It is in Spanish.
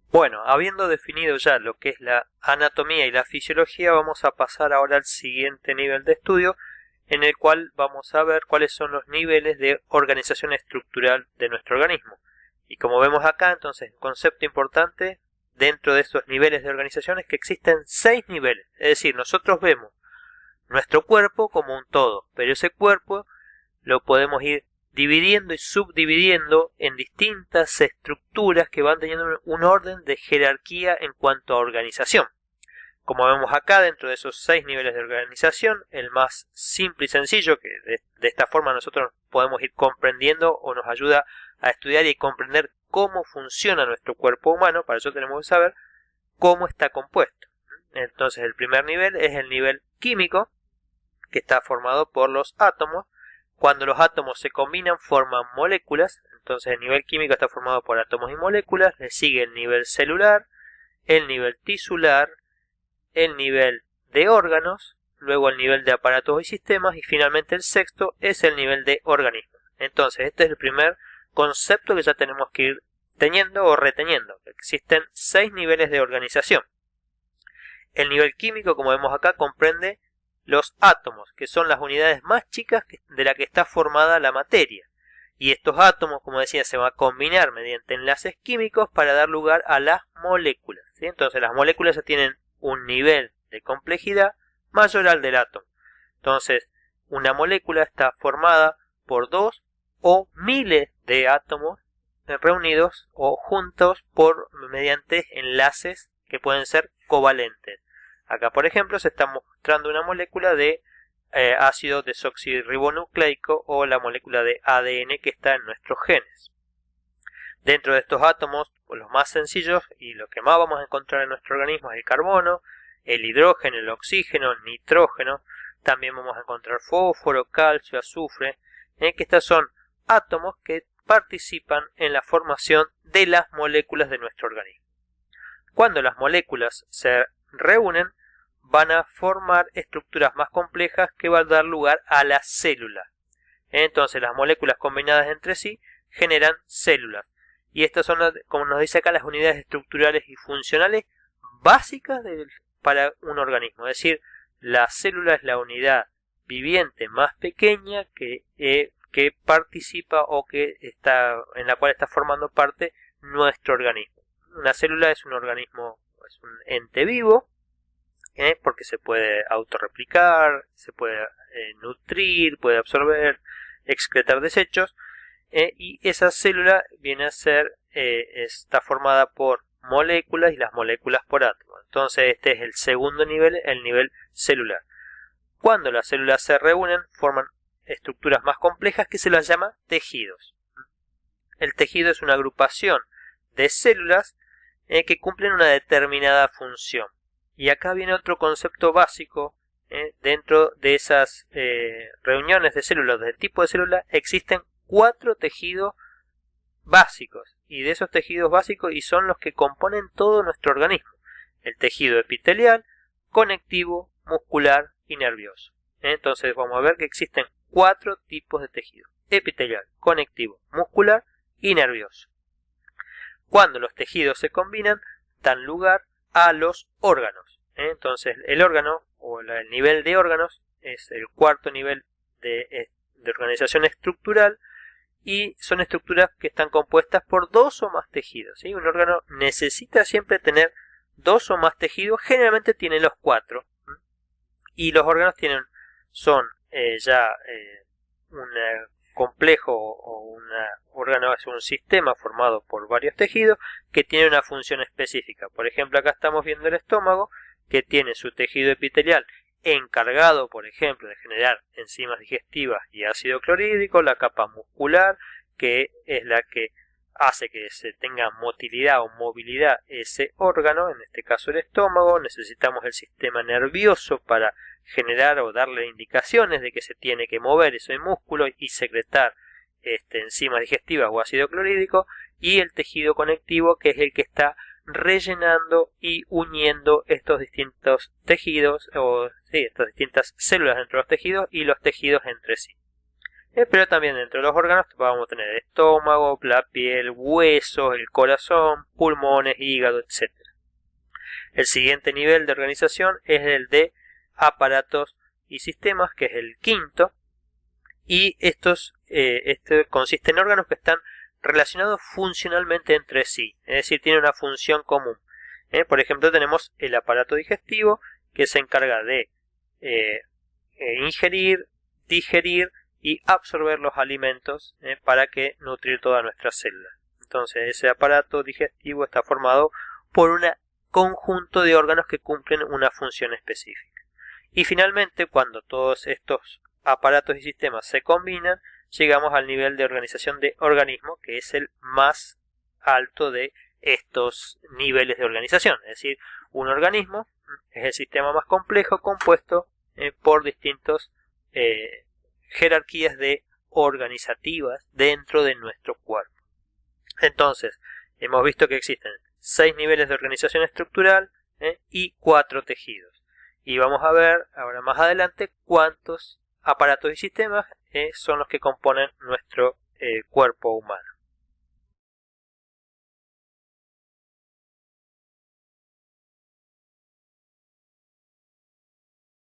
Bueno, habiendo definido ya lo que es la anatomía y la fisiología, vamos a pasar ahora al siguiente nivel de estudio, en el cual vamos a ver cuáles son los niveles de organización estructural de nuestro organismo. Y como vemos acá, entonces, un concepto importante dentro de estos niveles de organización es que existen 6 niveles. Es decir, nosotros vemos nuestro cuerpo como un todo, pero ese cuerpo lo podemos ir dividiendo y subdividiendo en distintas estructuras que van teniendo un orden de jerarquía en cuanto a organización. Como vemos acá, dentro de esos 6 niveles de organización, el más simple y sencillo, que de esta forma nosotros podemos ir comprendiendo o nos ayuda a estudiar y comprender cómo funciona nuestro cuerpo humano. Para eso tenemos que saber cómo está compuesto. Entonces el primer nivel es el nivel químico, que está formado por los átomos. Cuando los átomos se combinan forman moléculas. Entonces el nivel químico está formado por átomos y moléculas. Le sigue el nivel celular, el nivel tisular, el nivel de órganos, luego el nivel de aparatos y sistemas, y finalmente el sexto es el nivel de organismos. Entonces este es el primer concepto que ya tenemos que ir teniendo o reteniendo. Existen 6 niveles de organización. El nivel químico, como vemos acá, comprende los átomos, que son las unidades más chicas de la que está formada la materia. Y estos átomos, como decía, se van a combinar mediante enlaces químicos para dar lugar a las moléculas, ¿sí? Entonces las moléculas ya tienen un nivel de complejidad mayor al del átomo. Entonces, una molécula está formada por 2 o miles de átomos reunidos o juntos mediante enlaces que pueden ser covalentes. Acá, por ejemplo, se está mostrando una molécula de ácido desoxirribonucleico o la molécula de ADN que está en nuestros genes. Dentro de estos átomos, los más sencillos y los que más vamos a encontrar en nuestro organismo es el carbono, el hidrógeno, el oxígeno, el nitrógeno. También vamos a encontrar fósforo, calcio, azufre, que estos son átomos que participan en la formación de las moléculas de nuestro organismo. Cuando las moléculas se reúnen, van a formar estructuras más complejas que van a dar lugar a la célula. Entonces las moléculas combinadas entre sí generan células. Y estas son, como nos dice acá, las unidades estructurales y funcionales básicas para un organismo. Es decir, la célula es la unidad viviente más pequeña que participa o en la cual está formando parte nuestro organismo. Una célula es un organismo, es un ente vivo, porque se puede autorreplicar, se puede nutrir, puede absorber, excretar desechos, y esa célula viene a ser, está formada por moléculas y las moléculas por átomos. Entonces este es el segundo nivel, el nivel celular. Cuando las células se reúnen, forman estructuras más complejas que se las llama tejidos. El tejido es una agrupación de células que cumplen una determinada función. Y acá viene otro concepto básico. Dentro de esas reuniones de células, del tipo de célula, existen 4 tejidos básicos. Y de esos tejidos básicos y son los que componen todo nuestro organismo. El tejido epitelial, conectivo, muscular y nervioso. Entonces vamos a ver que existen 4 tipos de tejido: epitelial, conectivo, muscular y nervioso. Cuando los tejidos se combinan, dan lugar a los órganos. Entonces el órgano o el nivel de órganos es el cuarto nivel de organización estructural, y son estructuras que están compuestas por 2 o más tejidos, ¿sí? Un órgano necesita siempre tener 2 o más tejidos, generalmente tiene los 4, y los órganos son un complejo o un órgano es un sistema formado por varios tejidos que tiene una función específica. Por ejemplo, acá estamos viendo el estómago, que tiene su tejido epitelial encargado, por ejemplo, de generar enzimas digestivas y ácido clorhídrico, la capa muscular, que es la que hace que se tenga motilidad o movilidad ese órgano, en este caso el estómago. Necesitamos el sistema nervioso para generar o darle indicaciones de que se tiene que mover ese músculo y secretar enzimas digestivas o ácido clorhídrico, y el tejido conectivo, que es el que está rellenando y uniendo estos distintos tejidos, estas distintas células dentro de los tejidos y los tejidos entre sí. pero también dentro de los órganos vamos a tener el estómago, la piel, huesos, el corazón, pulmones, hígado, etc. El siguiente nivel de organización es el de aparatos y sistemas, que es el quinto, y este consiste en órganos que están relacionados funcionalmente entre sí, es decir, tienen una función común. Por ejemplo, tenemos el aparato digestivo, que se encarga de ingerir, digerir y absorber los alimentos para que nutrir todas nuestras células. Entonces, ese aparato digestivo está formado por un conjunto de órganos que cumplen una función específica. Y finalmente, cuando todos estos aparatos y sistemas se combinan, llegamos al nivel de organización de organismo, que es el más alto de estos niveles de organización. Es decir, un organismo es el sistema más complejo, compuesto por distintas jerarquías organizativas dentro de nuestro cuerpo. Entonces, hemos visto que existen 6 niveles de organización estructural y 4 tejidos. Y vamos a ver ahora más adelante cuántos aparatos y sistemas son los que componen nuestro cuerpo humano.